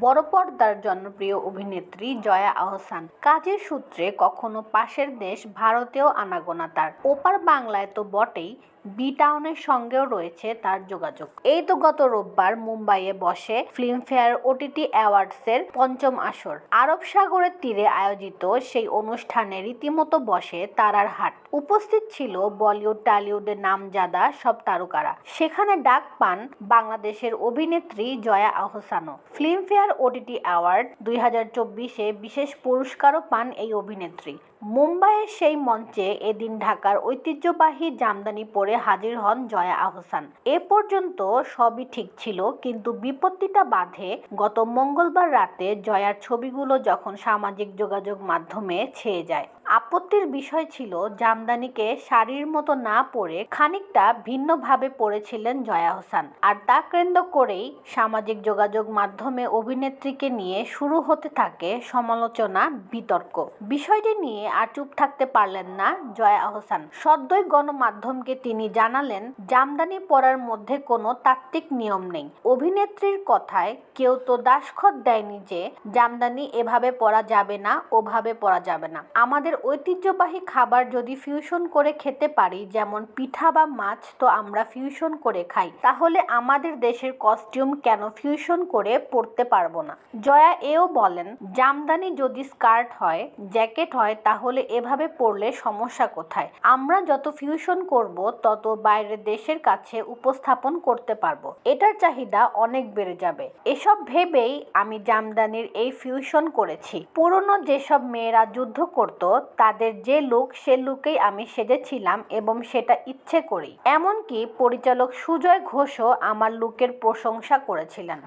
বড় পর্দার জনপ্রিয় অভিনেত্রী জয়া আহসান কাজের সূত্রে কখনো পাশের দেশ ভারতেও আনাগোনা তার। ওপার বাংলায় তো বটেই, বি টাউনের সঙ্গেও রয়েছে তার যোগাযোগ। এই তো গত রোববার মুম্বাইয়ে বসে ফিল্মফেয়ার ওটিটি অ্যাওয়ার্ডসের পঞ্চম আসর। আরব সাগরের তীরে আয়োজিত সেই অনুষ্ঠানে রীতিমতো বসে তারার হাট। উপস্থিত ছিল বলিউড টলিউডের নামজাদা সব তারকারা। সেখানে ডাক পান বাংলাদেশের অভিনেত্রী জয়া আহসানও। ফিল্মফেয়ার ওটিটি অ্যাওয়ার্ড 2024-এ বিশেষ পুরস্কারও পান এই অভিনেত্রী। মুম্বাইয়ের সেই মঞ্চে এদিন ঢাকার ঐতিহ্যবাহী জামদানি পরে হাজির হন জয়া আহসান। এ পর্যন্ত সবই ঠিক ছিল, কিন্তু বিপত্তিটা বাধে গত মঙ্গলবার রাতে জয়ার ছবিগুলো যখন সামাজিক যোগাযোগ মাধ্যমে ছেয়ে যায়। আপত্তির বিষয় ছিল জামদানিকে শাড়ির মতো না পরে খানিকটা ভিন্নভাবে পরেছিলেন জয়া আহসান। আর তা কেন্দ্র করেই সামাজিক যোগাযোগ মাধ্যমে অভিনেত্রীকে নিয়ে শুরু হতে থাকে সমালোচনা, বিতর্ক। বিষয়টি নিয়ে আর চুপ থাকতে পারলেন না জয়া আহসান। সদ্যই গণমাধ্যমকে তিনি জানালেন, জামদানি পরার মধ্যে কোনো তাত্ত্বিক নিয়ম নেই। অভিনেত্রীর কথায় কেউ তো দাসখত দেয়নি যে জামদানি এভাবে পরা যাবে না, ওভাবে পরা যাবে না। আমাদের ঐতিহ্যবাহী খাবার যদি ফিউশন করে খেতে পারি, যেমন পিঠা বা মাছ, তো আমরা ফিউশন করে খাই। তাহলে আমাদের দেশের কস্টিউম কেন ফিউশন করে পরতে পারবো না? জয়া এও বলেন, জামদানি যদি স্কার্ট হয়, জ্যাকেট হয়, তাহলে এভাবে পরলে সমস্যা কোথায়? আমরা যত ফিউশন করব তত বাইরের দেশের কাছে উপস্থাপন করতে পারবো। এটার চাহিদা অনেক বেড়ে যাবে। এসব ভেবেই আমি জামদানির এই ফিউশন করেছি। পুরনো যেসব মেয়েরা যুদ্ধ করত, তাদের যে লুক, সে লুকেই আমি সেজেছিলাম এবং সেটা ইচ্ছে করি। এমনকি পরিচালক সুজয় ঘোষও আমার লুকের প্রশংসা করেছিলেন।